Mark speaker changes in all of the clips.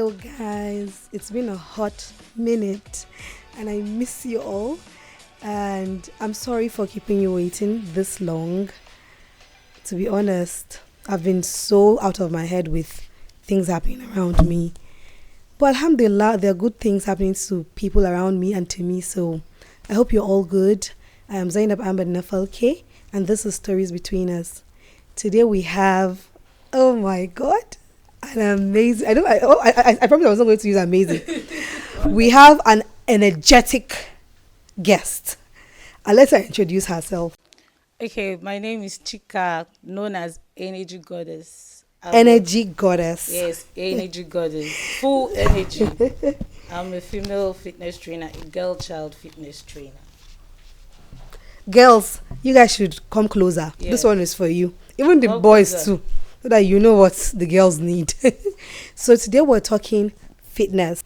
Speaker 1: Hello, guys. It's been a hot minute and I miss you all. And I'm sorry for keeping you waiting this long. To be honest, I've been so out of my head with things happening around me. But alhamdulillah, there are good things happening to people around me and to me. So I hope you're all good. I am Zainab Ahmed Nafalke, and this is Stories Between Us. Today we have, oh my God, an amazing, I promise I wasn't going to use amazing. We have an energetic guest. I'll let her introduce herself.
Speaker 2: Okay, my name is Chika, known as Energy Goddess.
Speaker 1: Energy goddess.
Speaker 2: Yes, Energy Goddess. Full energy. I'm a female fitness trainer, a girl child fitness trainer.
Speaker 1: Girls, you guys should come closer.
Speaker 2: Yeah.
Speaker 1: This one is for you. Even the
Speaker 2: Come
Speaker 1: boys
Speaker 2: closer.
Speaker 1: too, so that you know what the girls need. So today we're talking fitness,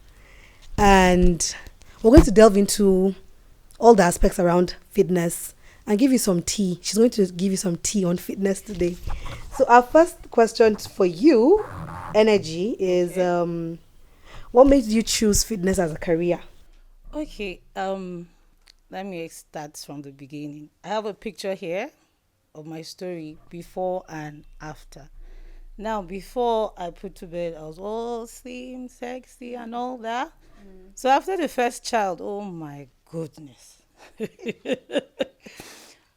Speaker 1: and we're going to delve into all the aspects around fitness and give you some tea. She's going to give you some tea on fitness today. So our first question for you, Energy, is what made you choose fitness as a career?
Speaker 2: Okay, let me start from the beginning. I have a picture here of my story before and after. Now, before I put to bed, I was all slim, sexy, and all that. So after the first child, oh my goodness,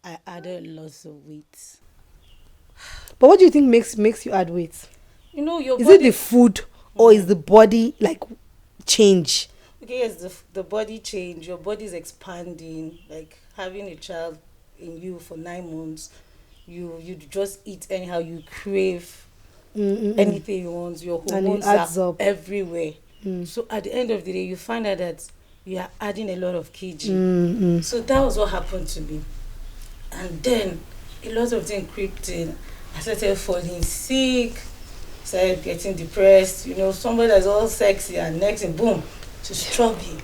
Speaker 2: I added lots of weight.
Speaker 1: But what do you think makes you add weight?
Speaker 2: You know, your
Speaker 1: Is
Speaker 2: body.
Speaker 1: it the food or is the body like change?
Speaker 2: Okay, yes, the body change. Your body is expanding. Like having a child in you for 9 months, you just eat anyhow. You crave anything you want. Your
Speaker 1: And it
Speaker 2: hormones
Speaker 1: adds
Speaker 2: are
Speaker 1: up.
Speaker 2: everywhere. So at the end of the day, you find out that you are adding a lot of kg. So that was what happened to me. And then a lot of things crept in. I started falling sick, started getting depressed. You know, somebody that's all sexy and next thing, boom, to struggling.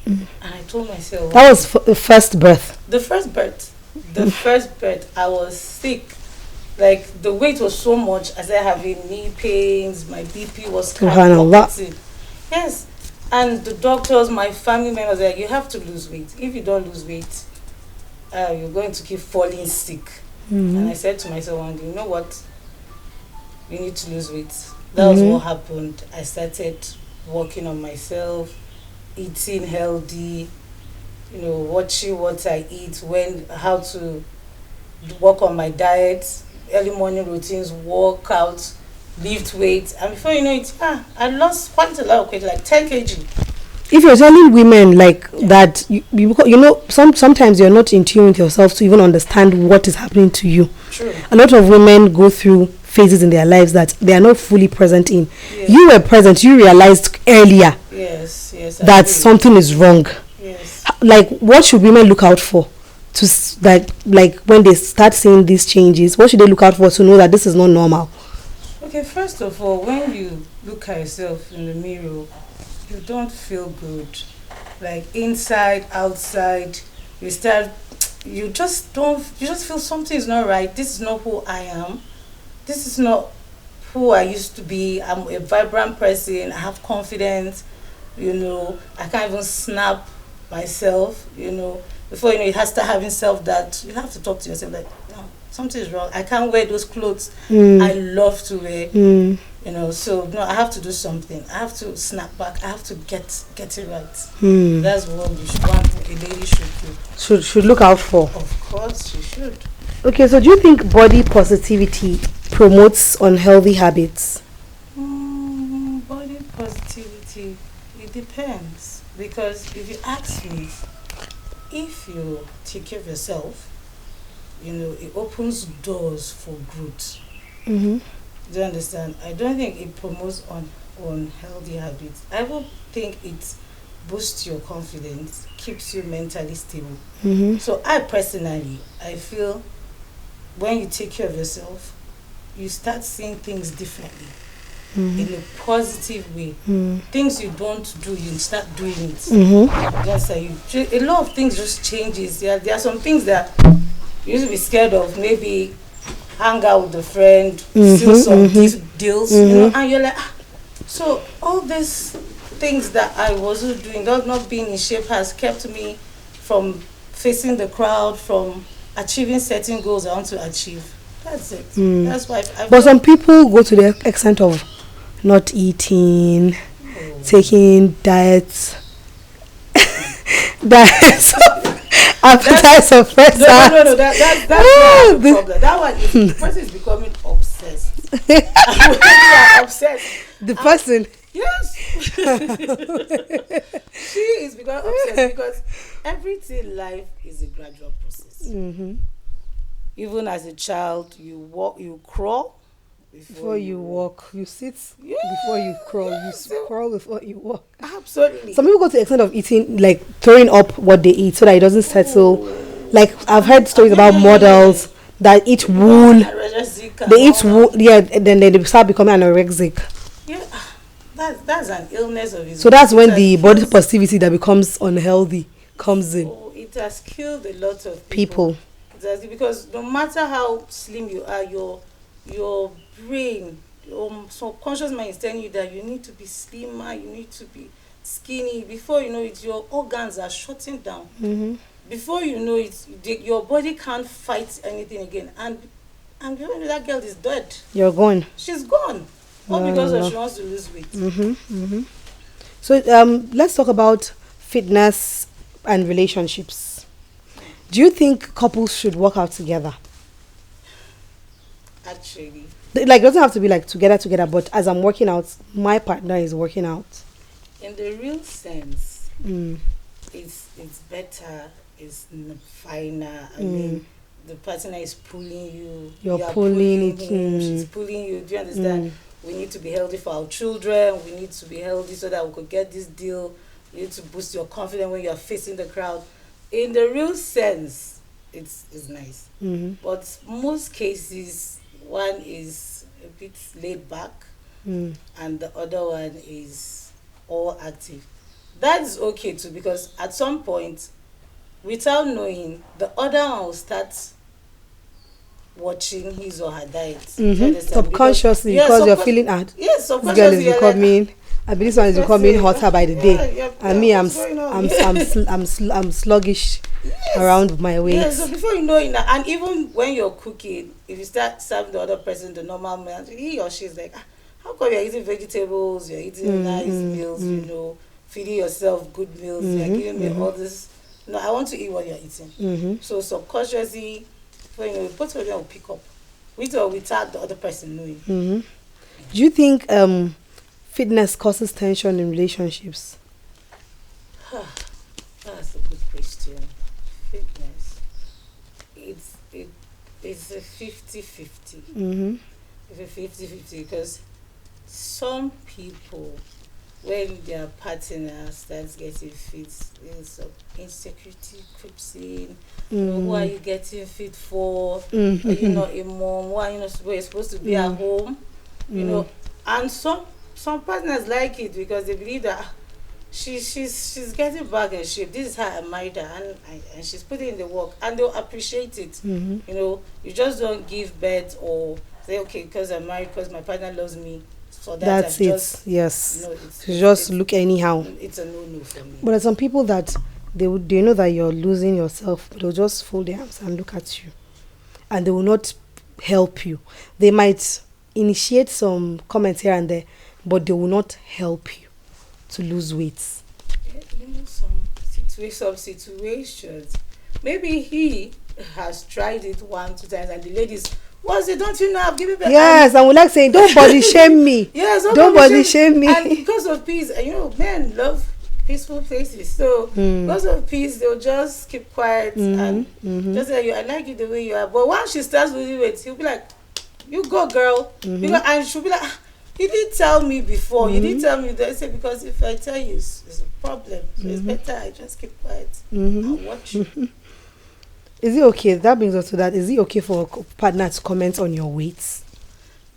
Speaker 2: And I told myself,
Speaker 1: That was the first birth.
Speaker 2: the first birth, I was sick. Like the weight was so much. I started having knee pains. My BP was
Speaker 1: Subhanallah.
Speaker 2: skyrocketing. Yes, and the doctors, my family members, were like, you have to lose weight. If you don't lose weight, you're going to keep falling sick. And I said to myself one day, you know what? You need to lose weight. That was what happened. I started working on myself, eating healthy, you know, watching what I eat, how to work on my diet, early morning routines, work out, lift weight. And before you know it, I lost quite a lot of weight, like 10 kg.
Speaker 1: If you're telling women like that, you know, sometimes you're not in tune with yourself to even understand what is happening to you.
Speaker 2: True.
Speaker 1: A lot of women go through phases in their lives that they are not fully present in.
Speaker 2: Yeah.
Speaker 1: You were present. You realized earlier
Speaker 2: Yes, I
Speaker 1: that
Speaker 2: agree.
Speaker 1: something is wrong.
Speaker 2: Yes.
Speaker 1: Like, what should women look out for like when they start seeing these changes? What should they look out for to know that this is not normal?
Speaker 2: Okay, first of all, when you look at yourself in the mirror, you don't feel good. Like inside, outside, you just feel something is not right. This is not who I am. This is not who I used to be. I'm a vibrant person. I have confidence. You know, I can't even snap myself. You know, before you know, it has to having self-doubt. You have to talk to yourself like, no, something is wrong. I can't wear those clothes I love to wear. You know, so no, I have to do something. I have to snap back. I have to get it right. That's what a lady should do.
Speaker 1: Should look out for.
Speaker 2: Of course, she should.
Speaker 1: Okay, so do you think body positivity promotes unhealthy habits?
Speaker 2: Body positivity, it depends. Because if you ask me, if you take care of yourself, you know, it opens doors for growth. Do you understand? I don't think it promotes unhealthy habits. I would think it boosts your confidence, keeps you mentally stable. So I personally, I feel when you take care of yourself, you start seeing things differently in a positive way. Things you don't do, you start doing it. That's how a lot of things just changes. There are some things that you used to be scared of, maybe hang out with a friend, steal some deals, you know, and you're like, So all these things that I wasn't doing, not being in shape, has kept me from facing the crowd, from achieving certain goals I want to achieve. That's it. That's why I
Speaker 1: But
Speaker 2: feel.
Speaker 1: some people go to the extent of not eating,
Speaker 2: Oh.
Speaker 1: taking diets, diets, appetite suppressants.
Speaker 2: No. That's not the problem. That one is the person is becoming obsessed. When you are obsessed,
Speaker 1: The person.
Speaker 2: yes, she is becoming obsessed because everything in life is a gradual process. Even as a child, you walk, you crawl
Speaker 1: Before you walk, you sit
Speaker 2: Yeah,
Speaker 1: before you crawl, you
Speaker 2: so-
Speaker 1: crawl before you walk.
Speaker 2: Absolutely.
Speaker 1: Some people go to the extent of eating, like throwing up what they eat so that it doesn't settle. Like I've heard stories about models that eat wool.
Speaker 2: Anorexic
Speaker 1: They
Speaker 2: and
Speaker 1: eat
Speaker 2: all
Speaker 1: wool,
Speaker 2: that.
Speaker 1: yeah, and then they start becoming anorexic.
Speaker 2: Yeah, that's an illness of its
Speaker 1: So that's
Speaker 2: own.
Speaker 1: when
Speaker 2: It
Speaker 1: the
Speaker 2: has
Speaker 1: body
Speaker 2: killed-
Speaker 1: positivity that becomes unhealthy comes in.
Speaker 2: Oh, it has killed a lot of
Speaker 1: People.
Speaker 2: It has, because no matter how slim you are, your brain, your subconscious mind is telling you that you need to be slimmer, you need to be skinny. Before you know it, your organs are shutting down. Before you know it, your body can't fight anything again, and before you know, that girl is dead.
Speaker 1: You're gone.
Speaker 2: She's gone. All
Speaker 1: No,
Speaker 2: because
Speaker 1: no,
Speaker 2: of
Speaker 1: no.
Speaker 2: she wants to lose weight.
Speaker 1: So let's talk about fitness and relationships. Do you think couples should work out together?
Speaker 2: Actually,
Speaker 1: Like, it doesn't have to be like together, but as I'm working out, my partner is working out.
Speaker 2: in the real sense,
Speaker 1: Mm.
Speaker 2: it's better, it's finer. I mean, the partner is pulling you.
Speaker 1: You're
Speaker 2: you are
Speaker 1: pulling it,
Speaker 2: him. She's pulling you. Do you understand? We need to be healthy for our children. We need to be healthy so that we could get this deal. You need to boost your confidence when you are facing the crowd. In the real sense, it's nice. But most cases, one is a bit laid back, and the other one is all active. That is okay too, because at some point, without knowing, the other one will start watching his or her diet. Do you understand?
Speaker 1: Subconsciously, because you're feeling hard.
Speaker 2: Yes,
Speaker 1: This girl
Speaker 2: subconsciously.
Speaker 1: is
Speaker 2: you're like,
Speaker 1: becoming. I believe this one is
Speaker 2: Let's
Speaker 1: becoming
Speaker 2: say,
Speaker 1: hotter by the day,
Speaker 2: yeah,
Speaker 1: and me,
Speaker 2: what's going on?
Speaker 1: I'm sluggish around my weight.
Speaker 2: Yeah, so before you know it, and even when you're cooking, if you start serving the other person the normal meal, he or she is like, how come you're eating vegetables, you're eating nice meals, you know, feeding yourself good meals, you're giving me all this. No, I want to eat what you're eating. So subconsciously, when you both of them will pick up, with or without the other person knowing.
Speaker 1: Do you think fitness causes tension in relationships?
Speaker 2: That's a good question. Fitness, it's a 50-50. It's a 50-50 because some people, when their partner starts getting fit, some insecurity creeps in. You know, who are you getting fit for? Are you not a mom? Why are you not supposed to be at home? You know, and some partners like it because they believe that she's getting back in shape. This is how I married her, and she's putting in the work, and they'll appreciate it. You know, you just don't give birth or say, okay, because I'm married, because my partner loves me. So
Speaker 1: That's
Speaker 2: I've
Speaker 1: it.
Speaker 2: just,
Speaker 1: Yes.
Speaker 2: you know,
Speaker 1: You just look anyhow.
Speaker 2: It's a no-no for me.
Speaker 1: But there's some people that they know that you're losing yourself, but they'll just fold their arms and look at you, and they will not help you. They might initiate some comments here and there, but they will not help you to lose weight.
Speaker 2: You know, some situations, maybe he has tried it 1-2 times, and the ladies, what's it? Don't you know I've given birth?
Speaker 1: Yes, I would like saying, don't body shame me.
Speaker 2: Yes,
Speaker 1: Don't body shame me.
Speaker 2: And because of peace, and you know, men love peaceful places. So because of peace, they'll just keep quiet and just say, I like you the way you are. But once she starts losing weight, he'll be like, you go, girl. Because, and she'll be like, you didn't tell me before. You didn't tell me that. I said, because if I tell you, it's a problem. So it's better I just keep quiet and watch you.
Speaker 1: Is it okay? That brings us to that. Is it okay for a partner to comment on your weight?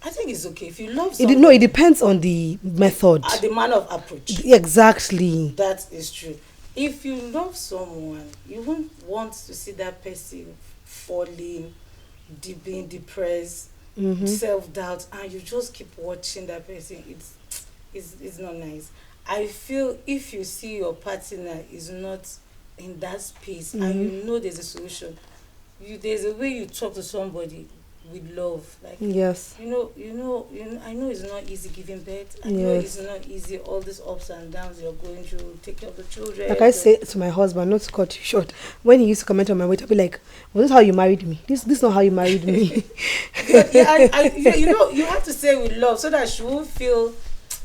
Speaker 2: I think it's okay if you love someone.
Speaker 1: No, it depends on the method.
Speaker 2: The manner of approach.
Speaker 1: Exactly.
Speaker 2: That is true. If you love someone, you won't want to see that person falling, being depressed, self-doubt, and you just keep watching that person. It's not nice. I feel if you see your partner is not in that space and
Speaker 1: Mm-hmm.
Speaker 2: you know there's a solution, there's a way you talk to somebody with love. Like,
Speaker 1: Yes.
Speaker 2: I know it's not easy giving birth. I know it's
Speaker 1: Yes.
Speaker 2: not easy, all these ups and downs you're going through, take care of the children.
Speaker 1: Like I say to my husband, not to cut you short, when he used to comment on my weight, I'll be like, "Was this how you married me? This is not how you married me."
Speaker 2: But yeah, you have to say with love so that she won't feel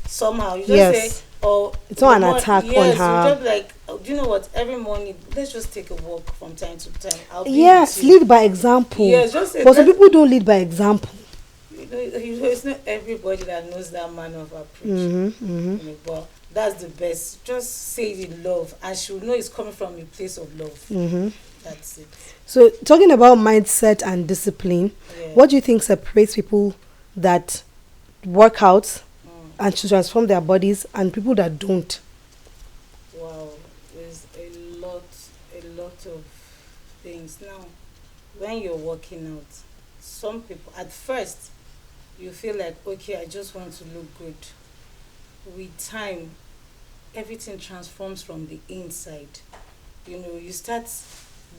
Speaker 2: somehow. You just say,
Speaker 1: Yes.
Speaker 2: oh,
Speaker 1: It's not an attack on
Speaker 2: yes,
Speaker 1: her.
Speaker 2: you just be like, oh, do you know what? Every morning, let's just take a walk from time to time. I'll be
Speaker 1: Yes,
Speaker 2: with you.
Speaker 1: lead by example.
Speaker 2: Yes, just say,
Speaker 1: But some people don't lead by example.
Speaker 2: it's not everybody that knows that man of approach. But that's the best. Just say it in love, and she'll know it's coming from a place of love. That's it.
Speaker 1: So, talking about mindset and discipline,
Speaker 2: Yeah.
Speaker 1: what do you think separates people that work out and to transform their bodies and people that don't?
Speaker 2: Wow, there's a lot of things. Now, when you're working out, some people at first you feel like, okay, I just want to look good. With time, everything transforms from the inside. You start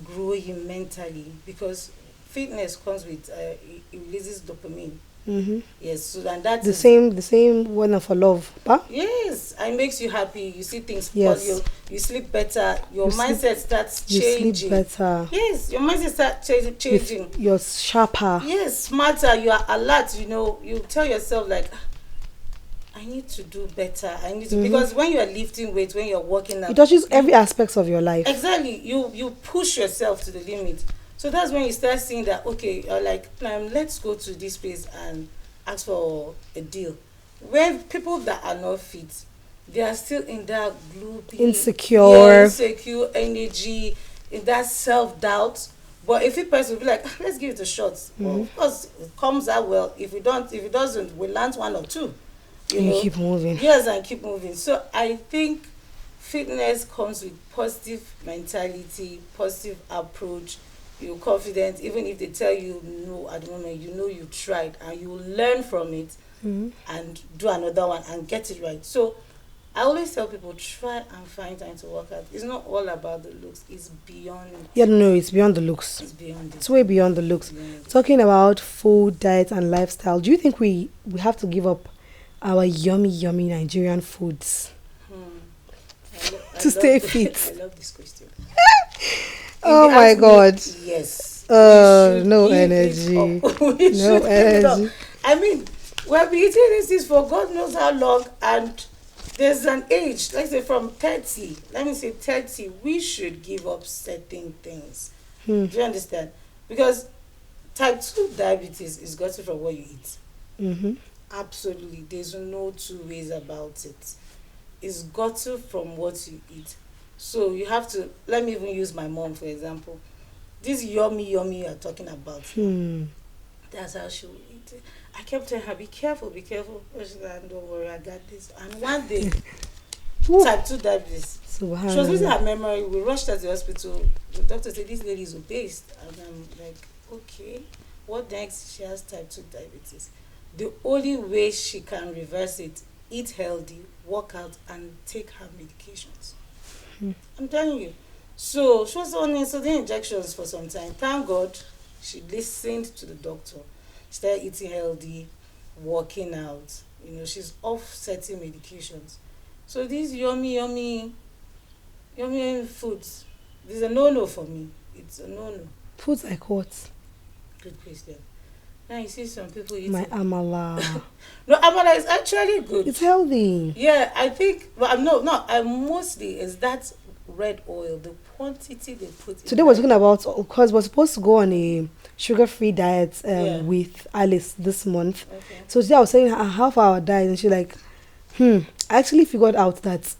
Speaker 2: growing mentally because fitness comes with it releases dopamine.
Speaker 1: Mm-hmm.
Speaker 2: Yes, so and that
Speaker 1: The
Speaker 2: is
Speaker 1: same one for love, huh?
Speaker 2: yes, it makes you happy. You see things,
Speaker 1: Yes.
Speaker 2: you sleep better. Your
Speaker 1: You sleep-
Speaker 2: mindset starts
Speaker 1: You
Speaker 2: changing.
Speaker 1: sleep better.
Speaker 2: Yes, your mindset starts changing.
Speaker 1: You're sharper.
Speaker 2: Yes, smarter. You are alert. You tell yourself like, I need to do better. I need to because when you are lifting weights, when you're working out,
Speaker 1: It touches every aspect of your life.
Speaker 2: exactly. You push yourself to the limit. So that's when you start seeing that okay, like let's go to this place and ask for a deal. When people that are not fit, they are still in that gloomy,
Speaker 1: Insecure.
Speaker 2: insecure energy, in that self-doubt. But a fit person will be like, "Ah, let's give it a shot. Well, of course, it comes out well. If it doesn't, we land one or two.
Speaker 1: You keep moving.
Speaker 2: Yes, and keep moving. So I think fitness comes with positive mentality, positive approach. You're confident, even if they tell you no at the moment, you tried and you will learn from it and do another one and get it right. So I always tell people try and find time to work out. It's not all about the looks, it's beyond
Speaker 1: Yeah, no, it's beyond the looks.
Speaker 2: it's beyond
Speaker 1: It's
Speaker 2: it.
Speaker 1: way beyond the looks. Talking about food, diet, and lifestyle, do you think we have to give up our yummy Nigerian foods to stay fit?
Speaker 2: I love this question.
Speaker 1: Oh
Speaker 2: If you
Speaker 1: my
Speaker 2: ask me,
Speaker 1: God.
Speaker 2: yes.
Speaker 1: No
Speaker 2: give it
Speaker 1: energy.
Speaker 2: up. We
Speaker 1: No
Speaker 2: should give it up.
Speaker 1: energy.
Speaker 2: I mean, we have been eating these things for God knows how long, and there's an age, let's say from 30, let me say 30, we should give up certain things. Do you understand? Because type 2 diabetes is gotten from what you eat.
Speaker 1: Mm-hmm.
Speaker 2: Absolutely. There's no two ways about it. It's gotten from what you eat. So you have to, let me even use my mom for example. This yummy you are talking about, that's how she would eat it. I kept telling her, be careful. She's like, don't worry, I got this. And one day, type 2 diabetes. She was losing her memory. We rushed her to the hospital. The doctor said, this lady is obese. And I'm like, okay, what next? She has type 2 diabetes. The only way she can reverse it, eat healthy, work out, and take her medications. I'm telling you. So she was on insulin injections for some time. Thank God she listened to the doctor. Started eating healthy, working out. She's off certain medications. So these yummy foods, this is a no-no for me. It's a no-no.
Speaker 1: Foods like what?
Speaker 2: Good question. Now you see some people eating.
Speaker 1: My amala.
Speaker 2: No, amala is actually good.
Speaker 1: It's healthy.
Speaker 2: Yeah, I think. Well, I mostly is that red oil, the quantity they put.
Speaker 1: Today we're talking about, because we're supposed to go on a sugar-free diet with Alice this month.
Speaker 2: Okay.
Speaker 1: So today I was saying how far our diet, and she's like, I actually figured out that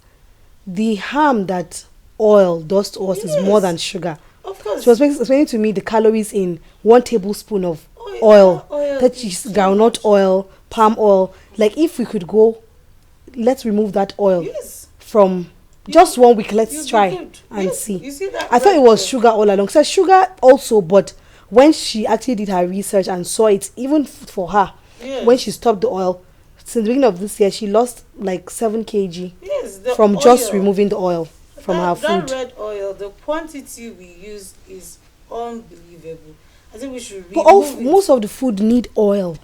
Speaker 1: the harm that oil does to us is more than sugar.
Speaker 2: Of course.
Speaker 1: She was explaining to me the calories in 1 tablespoon of oil. That is groundnut oil, palm oil. Like if we could go, let's remove that oil from just 1 week. Let's try and see.
Speaker 2: You see that
Speaker 1: I thought it was sugar all along. So sugar also, but when she actually did her research and saw it, even for her, when she stopped the oil, since the beginning of this year, she lost like 7 kg
Speaker 2: Yes, the
Speaker 1: from
Speaker 2: oil.
Speaker 1: just removing the oil from her
Speaker 2: That
Speaker 1: food.
Speaker 2: red oil, the quantity we use is unbelievable. I think we should
Speaker 1: But
Speaker 2: remove it.
Speaker 1: most of the food need oil.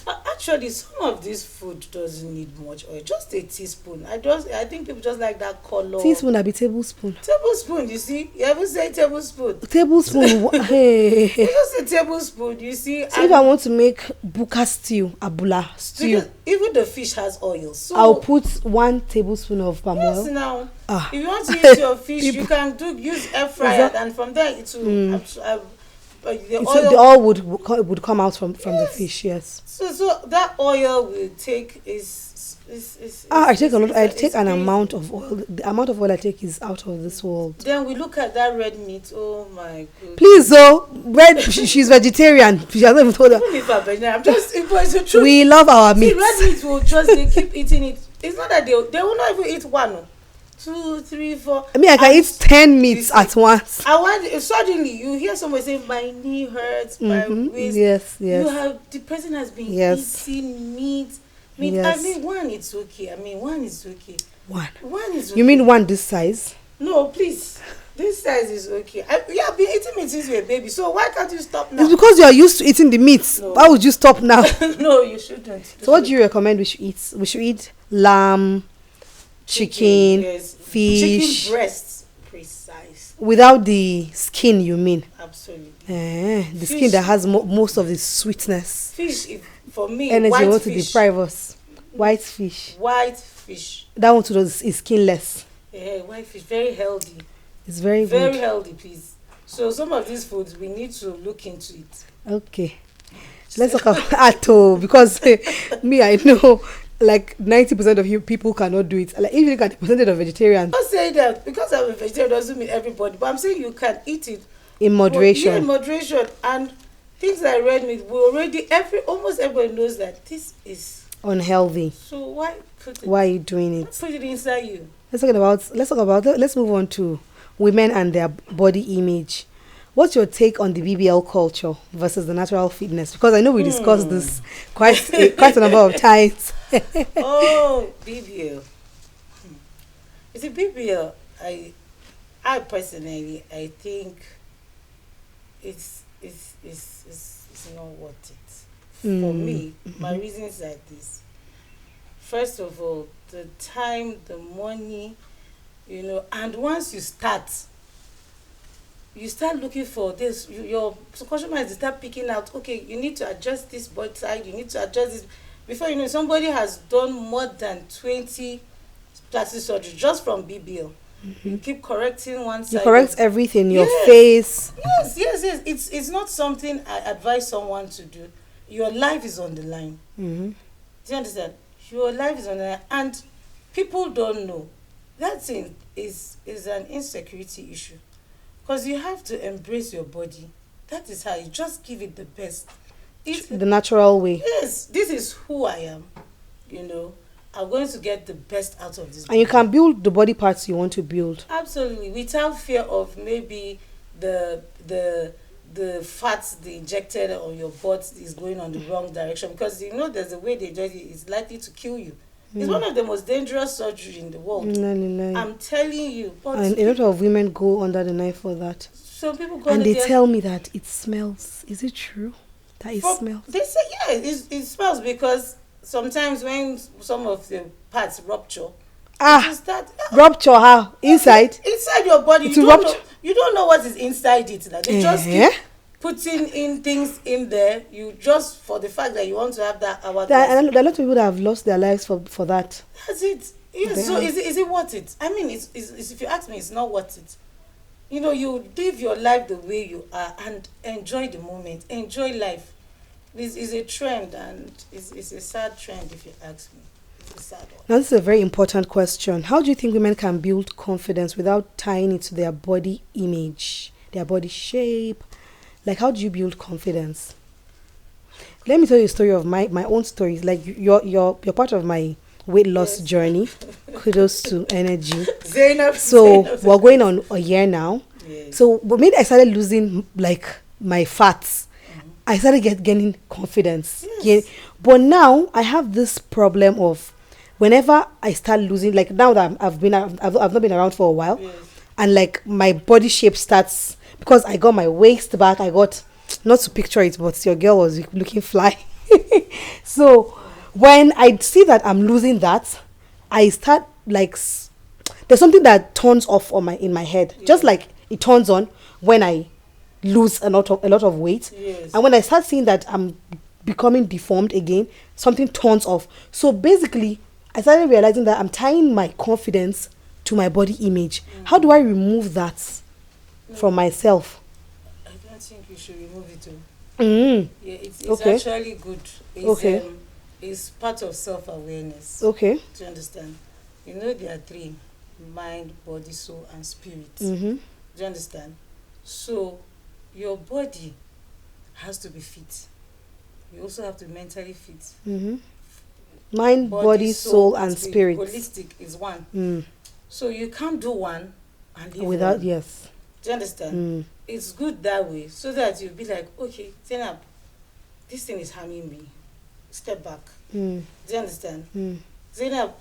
Speaker 2: Actually, some of this food doesn't need much oil. Just a teaspoon. I think people just like that color.
Speaker 1: Teaspoon, be tablespoon.
Speaker 2: Tablespoon, you see? You ever say tablespoon?
Speaker 1: Tablespoon. Hey.
Speaker 2: It's just a tablespoon, you see?
Speaker 1: So if I want to make buka stew, abula stew,
Speaker 2: even the fish has oil. So
Speaker 1: I'll put 1 tablespoon of palm
Speaker 2: yes,
Speaker 1: oil.
Speaker 2: now
Speaker 1: Ah.
Speaker 2: if you want to use your fish, you
Speaker 1: People.
Speaker 2: can use air fryer, and from there it will the
Speaker 1: So
Speaker 2: oil.
Speaker 1: the oil would come out from the fish, yes.
Speaker 2: So that oil will take is
Speaker 1: I take a lot. I take an
Speaker 2: crazy.
Speaker 1: amount of oil. The amount of oil I take is out of this world.
Speaker 2: Then we look at that red meat. Oh my goodness.
Speaker 1: Please, though, she's vegetarian. She hasn't even told her.
Speaker 2: Even if I'm vegetarian, I'm just it was the truth.
Speaker 1: We love our meat.
Speaker 2: See, red meat will just they keep eating it. It's not that they will not even eat 1, 2, 3, 4.
Speaker 1: I mean, I can eat 10 meats at once.
Speaker 2: And when suddenly you hear somebody say, "My knee hurts, my waist."
Speaker 1: Yes.
Speaker 2: The person has been eating meat.
Speaker 1: Yes.
Speaker 2: I mean, 1 it's okay. I mean, 1 is okay.
Speaker 1: 1.
Speaker 2: 1 is okay.
Speaker 1: You mean 1 this size?
Speaker 2: No, please. This size is okay. You have been eating meat since you were a baby, so why can't you stop now?
Speaker 1: It's because you are used to eating the meats.
Speaker 2: No.
Speaker 1: Why would you stop now?
Speaker 2: No, you shouldn't.
Speaker 1: So what do you recommend we should eat? We should eat lamb, chicken,
Speaker 2: yes.
Speaker 1: fish.
Speaker 2: Chicken breasts, precise.
Speaker 1: Without the skin, you mean?
Speaker 2: Absolutely.
Speaker 1: The skin that has most of the sweetness.
Speaker 2: Fish, for me,
Speaker 1: Energy
Speaker 2: white
Speaker 1: want to
Speaker 2: fish.
Speaker 1: deprive us. White fish.
Speaker 2: White fish.
Speaker 1: That one too is skinless.
Speaker 2: Yeah, white fish, very healthy.
Speaker 1: It's very
Speaker 2: Very
Speaker 1: good.
Speaker 2: healthy, please. So some of these foods, we need to look into it.
Speaker 1: Okay. Let's talk about atto because me, I know like 90% of you people cannot do it. Like if you look at the percentage of vegetarians.
Speaker 2: I'm not saying that because I'm a vegetarian doesn't mean everybody, but I'm saying you can eat it
Speaker 1: In moderation.
Speaker 2: Yeah, in moderation. And things like red meat, almost everybody knows that this is
Speaker 1: unhealthy.
Speaker 2: So why put it?
Speaker 1: Why are you doing it?
Speaker 2: Put it inside you.
Speaker 1: Let's move on to women and their body image. What's your take on the BBL culture versus the natural fitness? Because I know we discussed this quite a number of times.
Speaker 2: Oh, BBL. You see, BBL, I personally, I think it's not worth it. For me, my reasons are this. First of all, the time, the money, and once you start looking for this, your subconscious mind start picking out, okay, you need to adjust this body side, you need to adjust this. Before you know, somebody has done more than 20 plastic surgery just from BBL. You keep correcting one side.
Speaker 1: You correct everything, your face.
Speaker 2: Yes. It's not something I advise someone to do. Your life is on the line. Do you understand? Your life is on the line. And people don't know. That thing is an insecurity issue. Because you have to embrace your body. That is how you just give it the best.
Speaker 1: The natural way.
Speaker 2: Yes, this is who I am. I'm going to get the best out of this body.
Speaker 1: And you can build the body parts you want to build.
Speaker 2: Absolutely, without fear of maybe the fats they injected on your butt is going on the wrong direction, because there's a way they do it, it's likely to kill you. It's one of the most dangerous surgery in the world. I'm telling you.
Speaker 1: And a lot of women go under the knife for that.
Speaker 2: So people go
Speaker 1: and they tell me that it smells. Is it true that it smells?
Speaker 2: They say it smells, because sometimes when some of the parts rupture.
Speaker 1: Rupture how? Inside
Speaker 2: your body. You don't know what is inside it. Like, they just keep putting in things in there. You just, for the fact that you want to have that hour.
Speaker 1: And there are a lot of people that have lost their lives for that.
Speaker 2: That's it. Yes. So is it worth it? I mean, it's if you ask me, it's not worth it. You live your life the way you are and enjoy the moment. Enjoy life. This is a trend, and it's a sad trend if you ask me. It's a sad one.
Speaker 1: Now, this is a very important question. How do you think women can build confidence without tying it to their body image, their body shape? Like, how do you build confidence? Let me tell you a story of my own stories. Like, you're part of my weight loss journey. Kudos to energy.
Speaker 2: Zainab.
Speaker 1: We're going on a year now.
Speaker 2: Yes.
Speaker 1: So when I started losing like my fats, I started gaining confidence.
Speaker 2: Yes.
Speaker 1: But now I have this problem of whenever I start losing, like now that I've not been around for a while,
Speaker 2: Yes.
Speaker 1: and like my body shape starts, because I got my waist back. I got, not to picture it, but your girl was looking fly. So when I see that I'm losing that, I start like there's something that turns off on my in my head, just
Speaker 2: Yes.
Speaker 1: like it turns on when I lose a lot of weight.
Speaker 2: Yes.
Speaker 1: And when I start seeing that I'm becoming deformed again, something turns off. So basically, I started realizing that I'm tying my confidence to my body image. How do I remove that from myself?
Speaker 2: I don't think you should remove it too.
Speaker 1: Mm.
Speaker 2: Yeah, it's
Speaker 1: Okay.
Speaker 2: actually good.
Speaker 1: Okay.
Speaker 2: It's part of self-awareness.
Speaker 1: Okay.
Speaker 2: Do you understand? You know there are three: mind, body, soul, and spirit.
Speaker 1: Mm-hmm.
Speaker 2: Do you understand? So your body has to be fit. You also have to be mentally fit.
Speaker 1: Mm-hmm. Mind, body, soul, and spirit.
Speaker 2: Holistic is one.
Speaker 1: Mm.
Speaker 2: So you can't do one and leave
Speaker 1: Without,
Speaker 2: one.
Speaker 1: yes.
Speaker 2: Do you understand?
Speaker 1: Mm.
Speaker 2: It's good that way, so that you'll be like, okay, Zainab, this thing is harming me. Step back.
Speaker 1: Mm.
Speaker 2: Do you understand?
Speaker 1: Mm.
Speaker 2: Zainab,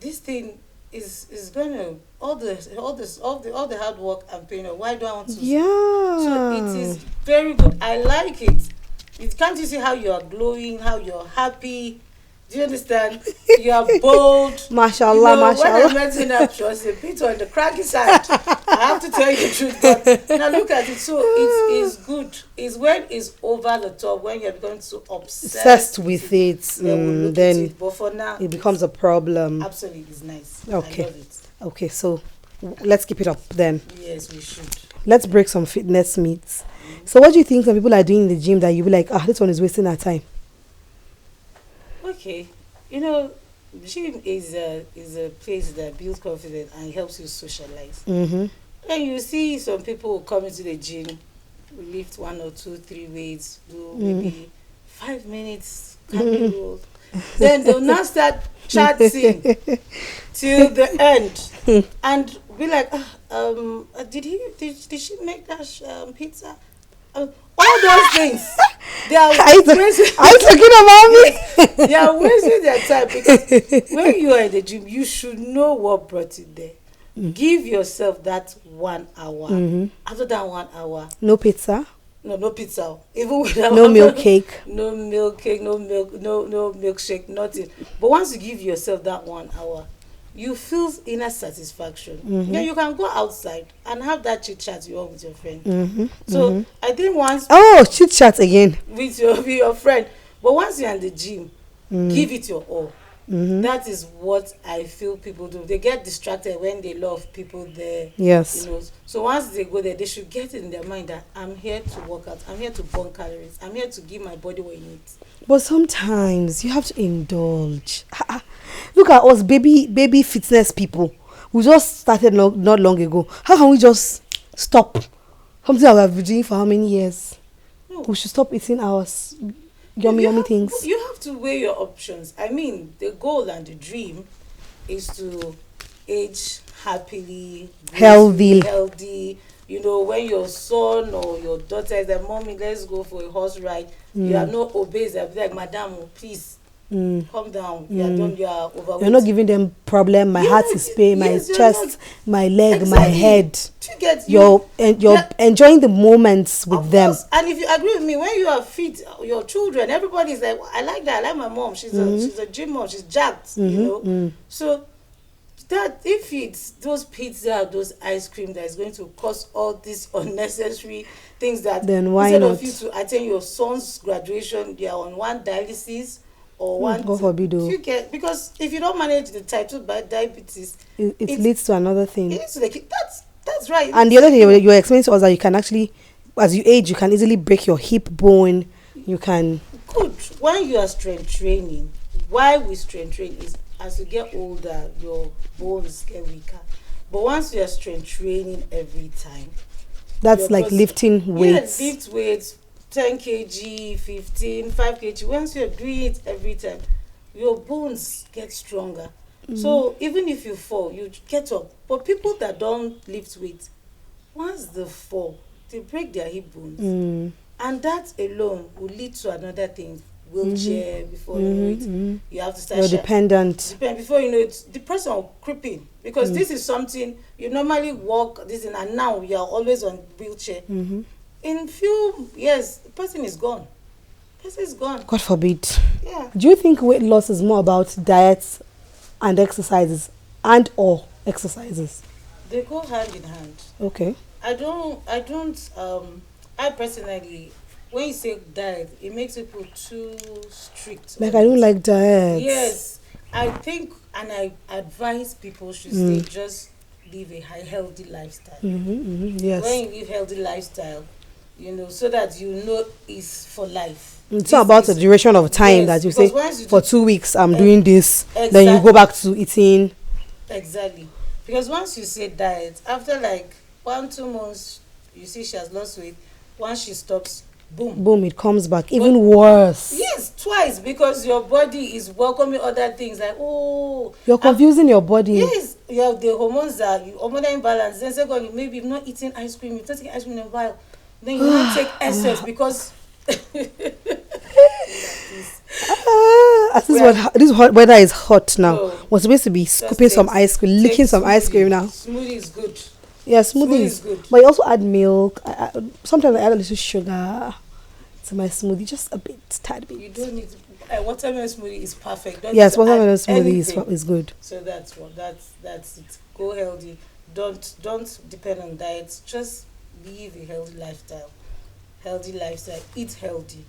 Speaker 2: this thing is gonna all the hard work and pain. Why do I want to?
Speaker 1: Yeah.
Speaker 2: So it is very good. I like it. Can't you see how you are glowing? How you're happy? Do you understand? You are bold.
Speaker 1: Mashallah,
Speaker 2: You know, when I
Speaker 1: mashallah.
Speaker 2: met Zainab, she was a bit on the craggy side. I have to tell you the truth, but now look at it. So it is good. It's when it's over the top, when you're becoming so
Speaker 1: Obsessed with it,
Speaker 2: then we'll look at
Speaker 1: then
Speaker 2: it. But for now,
Speaker 1: it becomes a problem.
Speaker 2: absolutely it's nice.
Speaker 1: Okay.
Speaker 2: I love it.
Speaker 1: Okay, so let's keep it up then.
Speaker 2: Yes, we should.
Speaker 1: Let's break some fitness myths. So what do you think some people are doing in the gym that you be like, this one is wasting our time?
Speaker 2: Okay, you know, gym is a place that builds confidence and helps you socialize.
Speaker 1: Mm-hmm.
Speaker 2: And you see some people who come into the gym, lift 1 or 2, 3 weights, do maybe 5 minutes cardio roll. Then they'll now start chatting till the end, and be like, did she make that pizza? All those things. They are
Speaker 1: Are you talking about me?
Speaker 2: they are wasting their time, because when you are in the gym, you should know what brought you there. Give yourself that 1 hour. After that 1 hour,
Speaker 1: No pizza,
Speaker 2: no pizza, even without
Speaker 1: no milk cake.
Speaker 2: no milk cake, no milk, no milkshake, nothing. But once you give yourself that 1 hour, you feel inner satisfaction. Yeah, you can go outside and have that chit chat you want with your friend. So I think once
Speaker 1: Oh, chit chat again.
Speaker 2: with your friend, but once you're in the gym, give it your all. That is what I feel people do. They get distracted when they love people there.
Speaker 1: Yes.
Speaker 2: You know, so once they go there, they should get it in their mind that I'm here to work out, I'm here to burn calories, I'm here to give my body what it needs.
Speaker 1: But sometimes you have to indulge. Look at us, baby fitness people. We just started not long ago. How can we just stop something that we have been doing for how many years?
Speaker 2: No.
Speaker 1: We should stop eating our yummy things.
Speaker 2: You have to weigh your options. I mean, the goal and the dream is to age happily, healthy. You know, when your son or your daughter is like, mommy, let's go for a horse ride. You are not obese. I'll be like, madam, please calm down. You are overweight.
Speaker 1: You're not giving them problem. My heart is pain, my chest, my leg, my head.
Speaker 2: You get
Speaker 1: You're enjoying the moments with them.
Speaker 2: course. And if you agree with me, when you are fit, your children, everybody's like, I like that. I like my mom. She's a gym mom. She's jacked. You know. So that if it's those pizza, those ice cream that is going to cause all these unnecessary things, that
Speaker 1: then why
Speaker 2: instead
Speaker 1: not?
Speaker 2: of you to attend your son's graduation, they are on one dialysis or one.
Speaker 1: God forbid, oh.
Speaker 2: You get, because if you don't manage the type 2 diabetes,
Speaker 1: It leads to another thing.
Speaker 2: it leads to that's right.
Speaker 1: And the other thing you were explaining to us that you can actually, as you age, you can easily break your hip bone. You can.
Speaker 2: Good. When you are strength training, why we strength train is as you get older, your bones get weaker. But once you are strength training every time,
Speaker 1: That's like lifting weights.
Speaker 2: Yeah, lift weights, 10 kg, 15, 5 kg. Once you're doing it every time, your bones get stronger. So even if you fall, you get up. But people that don't lift weight, once they fall, they break their hip bones. And that alone will lead to another thing, wheelchair. Before you know it, you have to start.
Speaker 1: You're dependent.
Speaker 2: Before you know it, the person will creeping because this is something you normally walk. This and now you are always on wheelchair. In few years, the person is gone. Person is gone.
Speaker 1: God forbid.
Speaker 2: Yeah.
Speaker 1: Do you think weight loss is more about diets and exercises and or exercises?
Speaker 2: They go hand in hand.
Speaker 1: Okay.
Speaker 2: I personally, when you say diet, it makes people too strict.
Speaker 1: Like I don't like diets.
Speaker 2: Yes, I think, and I advise people should say just live a healthy lifestyle.
Speaker 1: Yes.
Speaker 2: When you live healthy lifestyle, so that it's for life.
Speaker 1: It's not about the duration of time that you say for 2 weeks I'm doing this, then you go back to eating.
Speaker 2: Exactly. Because once you say diet, after like 1-2 months, you see she has lost weight. Once she stops, boom, it
Speaker 1: comes back even worse.
Speaker 2: Yes, twice, because your body is welcoming other things like,
Speaker 1: you're confusing your body.
Speaker 2: Yes, you have the hormones hormonal imbalance. Then secondly, maybe you've not eaten ice cream, you've not taken ice cream in a while, then you not take excess because
Speaker 1: this weather is hot now. We're supposed to be scooping some ice cream, licking some ice cream now.
Speaker 2: Smoothie is good.
Speaker 1: Yeah, smoothie is good. But you also add milk. Sometimes I add a little sugar to my smoothie, just a bit, tad bit.
Speaker 2: You don't need watermelon smoothie is perfect.
Speaker 1: Yes, watermelon smoothie is good.
Speaker 2: So that's it. Go healthy. Don't depend on diets. Just live a healthy lifestyle. Eat healthy.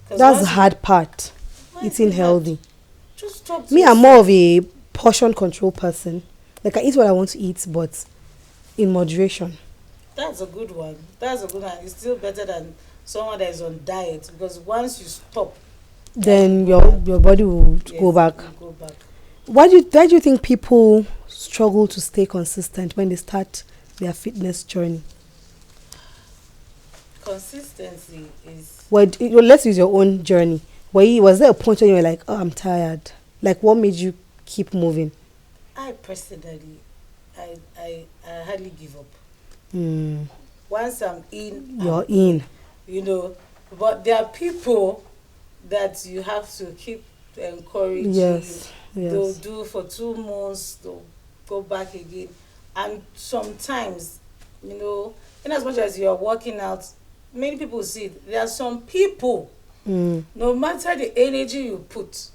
Speaker 1: That's the hard part. Eating healthy.
Speaker 2: Just stop.
Speaker 1: Me, I'm more of a portion control person. Like I eat what I want to eat, but in moderation.
Speaker 2: That's a good one. It's still better than someone that is on diet, because once you stop,
Speaker 1: then your body will go back. Why do you think people struggle to stay consistent when they start their fitness journey?
Speaker 2: Consistency is...
Speaker 1: Well, let's use your own journey. Was there a point when you were like, oh, I'm tired? Like, what made you keep moving?
Speaker 2: I personally, I hardly give up. Once I'm in...
Speaker 1: You're in.
Speaker 2: But there are people that you have to keep encouraging.
Speaker 1: Yes.
Speaker 2: They'll do for 2 months, they'll go back again. And sometimes, in as much as you're working out, many people see it. There are some people, no matter the energy you put,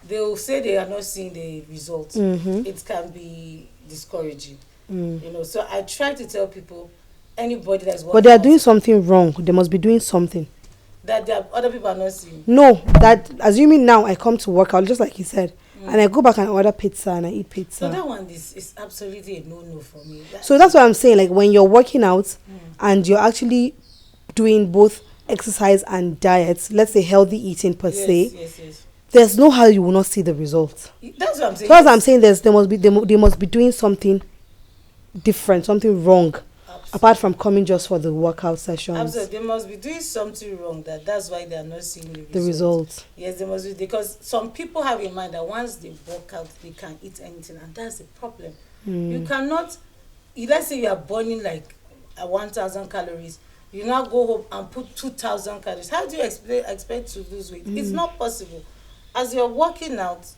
Speaker 2: they will say they are not seeing the results. It can be discouraging. So I try to tell people, anybody that's working,
Speaker 1: but they are doing something wrong. They must be doing something
Speaker 2: that other people are not seeing.
Speaker 1: No, that assuming now I come to work out, just like you said, and I go back and order pizza and I eat pizza.
Speaker 2: So that one is absolutely a no for me.
Speaker 1: So that's what I'm saying. Like when you're working out and you're actually doing both exercise and diet, let's say healthy eating per se.
Speaker 2: Yes.
Speaker 1: There's no how you will not see the results.
Speaker 2: That's what I'm saying.
Speaker 1: Because I'm saying they must be doing something different, something wrong. Apart from coming just for the workout sessions.
Speaker 2: Absolutely. They must be doing something wrong. That's why they are not seeing the
Speaker 1: results.
Speaker 2: Yes, they must be. Because some people have in mind that once they work out, they can eat anything. And that's the problem. You cannot... Let's say you are burning like 1,000 calories. You now go home and put 2,000 calories. How do you expect to lose weight? It's not possible. As you're working out,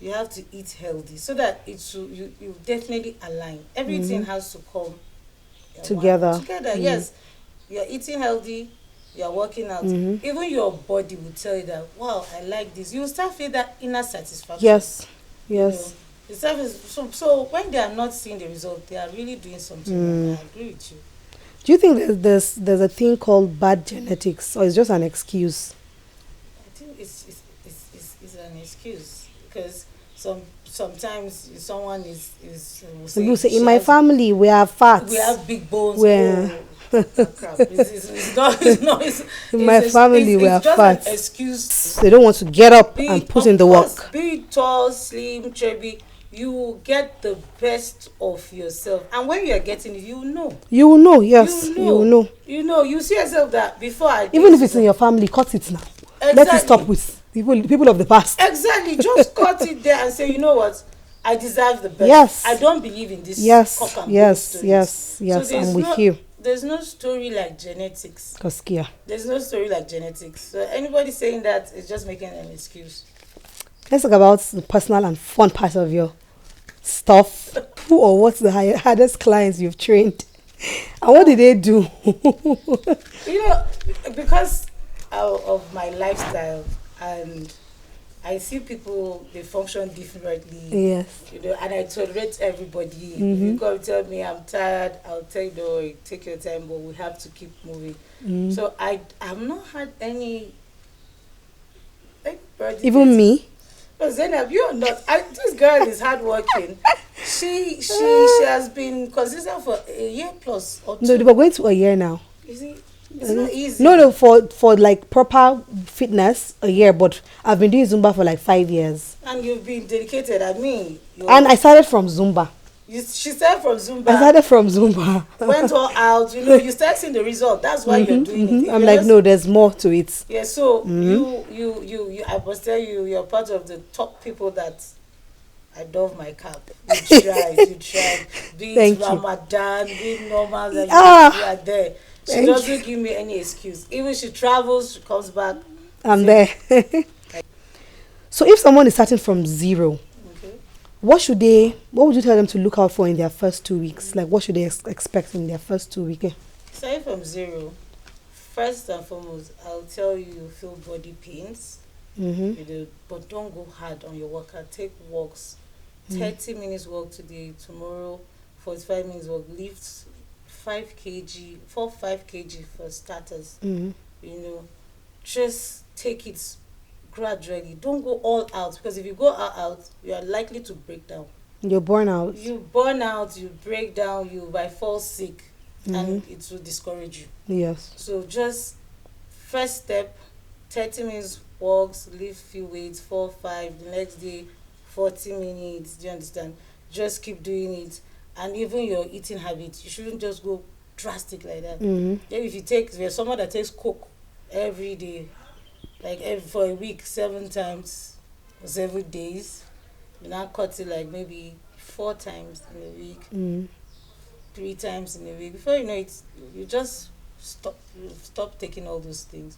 Speaker 2: you have to eat healthy so that you definitely align. Everything has to come together. Yes, you're eating healthy, you're working out. Even your body will tell you that, wow, I like this. You will start feeling that inner satisfaction.
Speaker 1: Yes.
Speaker 2: So when they are not seeing the result, they are really doing something. I agree with you.
Speaker 1: Do you think there's a thing called bad genetics, or it's just an excuse?
Speaker 2: I think it's an excuse, because sometimes someone is
Speaker 1: you say in my family we have fats,
Speaker 2: we have big bones. Crap. In
Speaker 1: my family we have fats.
Speaker 2: An excuse.
Speaker 1: They don't want to get up and put in the work.
Speaker 2: Be tall, slim, chubby, you will get the best of yourself, and when you are getting it, you will know. Yes, you will know. You see yourself that before
Speaker 1: even if it's in your family, cut it now. Exactly. Let it stop with people of the past.
Speaker 2: Exactly. Just cut it there and say, you know what, I deserve the best.
Speaker 1: Yes.
Speaker 2: I don't believe in this.
Speaker 1: Yes.
Speaker 2: Stories.
Speaker 1: Yes.
Speaker 2: So
Speaker 1: I'm with you.
Speaker 2: there's no story like genetics.
Speaker 1: Cause yeah.
Speaker 2: There's no story like genetics. So anybody saying that is just making an excuse.
Speaker 1: Let's talk about the personal and fun part of your stuff. Who or what's the hardest clients you've trained? And what did they do?
Speaker 2: You know, because of my lifestyle, and I see people, they function differently.
Speaker 1: Yes.
Speaker 2: You know, and I tolerate everybody. If you come tell me I'm tired, I'll tell you, no, take your time, but we have to keep moving. So I've not had anybody.
Speaker 1: Even me?
Speaker 2: No, Zainab, you're not. This girl is hardworking. She has been consistent for a year plus or two.
Speaker 1: No, we're going to a year now.
Speaker 2: You see, it's not easy.
Speaker 1: No, for like proper fitness, a year, but I've been doing Zumba for like 5 years.
Speaker 2: And you've been dedicated. I mean,
Speaker 1: and I started from Zumba.
Speaker 2: She started from Zumba.
Speaker 1: I started from Zumba.
Speaker 2: Went all out. You know, you start seeing the result. That's why you're doing it.
Speaker 1: I'm like, no, there's more to it.
Speaker 2: Yeah. So you. I must tell you, you're part of the top people that I love my cap. You tried. Be it Ramadan, be it normal, that you are there. She doesn't give me any excuse. Even she travels, she comes back.
Speaker 1: I'm there. So if someone is starting from zero, what would you tell them to look out for in their first 2 weeks? Like, what should they expect in their first 2 weeks?
Speaker 2: Starting from zero, first and foremost, I'll tell you feel body pains. You know, but don't go hard on your workout. Take walks. 30 minutes walk today, tomorrow 45 minutes walk. Lift 5 kg, 5 kg for starters. You know, just take it gradually. Don't go all out, because if you go all out, you are likely to break down.
Speaker 1: You burn out. You
Speaker 2: break down, you might fall sick, and it will discourage you.
Speaker 1: Yes.
Speaker 2: So just first step, 30 minutes walks, lift few weights, 4, 5. The next day, 40 minutes. Do you understand? Just keep doing it. And even your eating habits, you shouldn't just go drastic like that. Then if you're someone that takes Coke every day, like for a week, 7 times or 7 days, you now cut it like maybe 4 times in a week, 3 times in a week. Before you know it, you just stop taking all those things.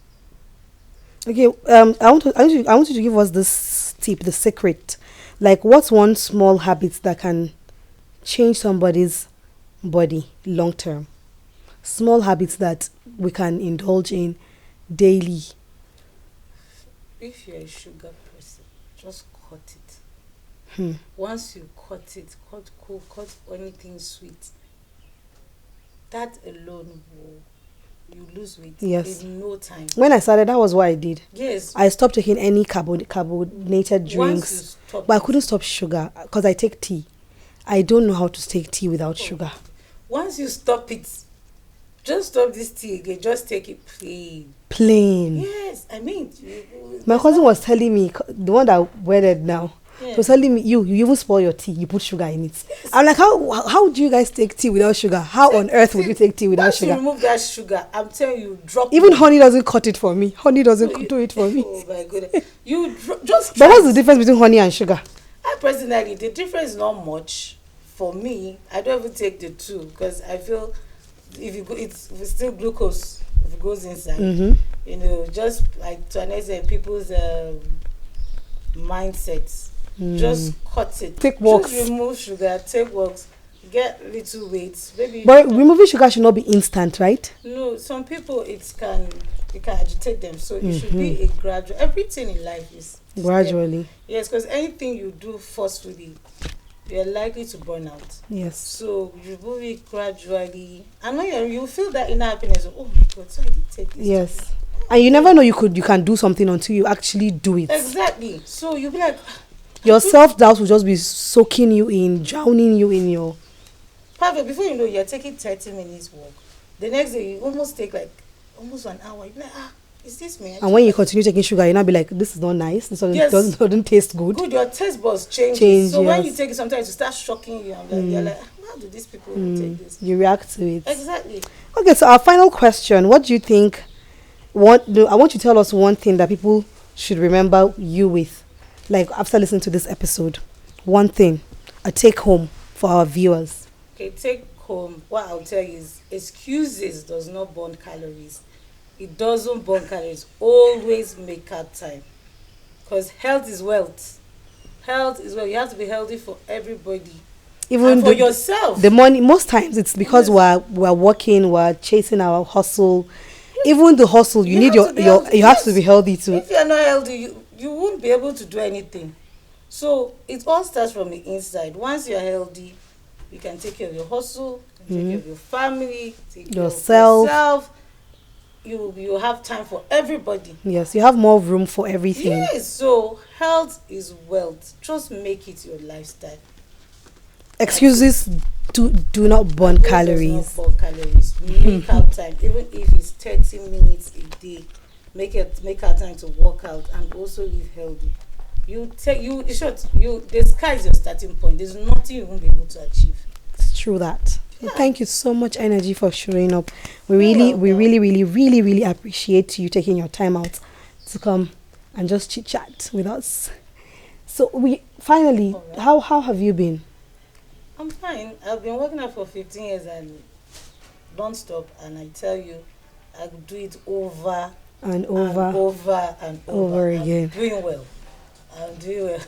Speaker 1: Okay, I want you to give us this tip, the secret. Like, what's one small habit that can change somebody's body long term? Small habits that we can indulge in daily.
Speaker 2: If you're a sugar person, just cut it. Once you cut it, cut cool, cut anything sweet, that alone will, you lose weight in no time. When I
Speaker 1: started, that was what I did.
Speaker 2: Yes.
Speaker 1: I stopped taking any carbonated drinks, but I couldn't stop sugar because I take tea. I don't know how to take tea without sugar.
Speaker 2: Once you stop it, just stop this tea again. Just take it plain.
Speaker 1: Plain.
Speaker 2: Yes, I mean.
Speaker 1: My cousin was telling me, the one that wedded now, was telling me, you even spoil your tea, you put sugar in it. Yes. I'm like, how do you guys take tea without sugar? How on earth would you take tea without sugar?
Speaker 2: Once you remove that sugar, I'm telling you, drop
Speaker 1: even honey doesn't cut it for me. Honey doesn't do it for me.
Speaker 2: Oh my goodness. You just.
Speaker 1: But what's the difference between honey and sugar?
Speaker 2: I personally, the difference is not much. For me, I don't even take the two, because I feel if you go, it's still glucose if it goes inside. You know, just like to an extent, people's mindsets. Just cut it.
Speaker 1: Take walks.
Speaker 2: Just remove sugar. Take walks. Get little weights. Maybe.
Speaker 1: But removing sugar should not be instant, right?
Speaker 2: No, some people it can agitate them. So it should be a gradual. Everything in life is
Speaker 1: gradually.
Speaker 2: Yes, because anything you do forcefully, you're likely to burn out.
Speaker 1: Yes.
Speaker 2: So you remove it gradually, and when you feel that inner happiness, oh my God, so I did take this.
Speaker 1: Yes. And you never know you can do something until you actually do it.
Speaker 2: Exactly. So you'll be like.
Speaker 1: Your self-doubt will just be soaking you in, drowning you in your...
Speaker 2: Perfect. Before you know, you're taking 30 minutes walk. The next day, you almost take almost 1 hour. You're like, is this me?
Speaker 1: And when you continue taking sugar, you'll not be like, this is not nice. This doesn't taste good.
Speaker 2: Good, your taste buds change. So when you take it, sometimes it starts shocking you. You're like, how do these people take this?
Speaker 1: You react to it.
Speaker 2: Exactly.
Speaker 1: Okay, so our final question. What do you think... I want you to tell us one thing that people should remember you with. Like, after listening to this episode, one thing, a take home for our viewers.
Speaker 2: Okay, take home, what I'll tell you is excuses does not burn calories. It doesn't burn calories. Always make out time. Because health is wealth. Health is wealth. You have to be healthy for everybody.
Speaker 1: Even
Speaker 2: And for yourself.
Speaker 1: the money, most times it's because we're working, we're chasing our hustle. Even the hustle, you need
Speaker 2: have to be healthy.
Speaker 1: you have to be healthy too.
Speaker 2: If you're not healthy, you won't be able to do anything. So it all starts from the inside. Once you're healthy, you can take care of your hustle, you can take care of your family, take care of yourself. You have time for everybody.
Speaker 1: Yes, you have more room for everything.
Speaker 2: Yes, so health is wealth. Just make it your lifestyle.
Speaker 1: Excuses do not burn calories.
Speaker 2: Does not burn calories. Make out time, even if it's 30 minutes a day. Make out time to work out and also live healthy. The sky is your starting point. There's nothing you won't be able to achieve.
Speaker 1: It's true that. Yeah. Thank you so much, Energy, for showing up. We really appreciate you taking your time out to come and just chit chat with us. So we finally, right. How have you been?
Speaker 2: I'm fine. I've been working out for 15 years and don't stop. And I tell you, I do it over
Speaker 1: and over again.
Speaker 2: I'm doing well.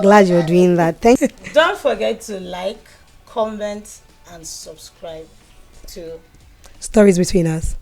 Speaker 1: Glad you're doing that. Thanks.
Speaker 2: Don't forget to like, comment, and subscribe to
Speaker 1: Stories Between Us.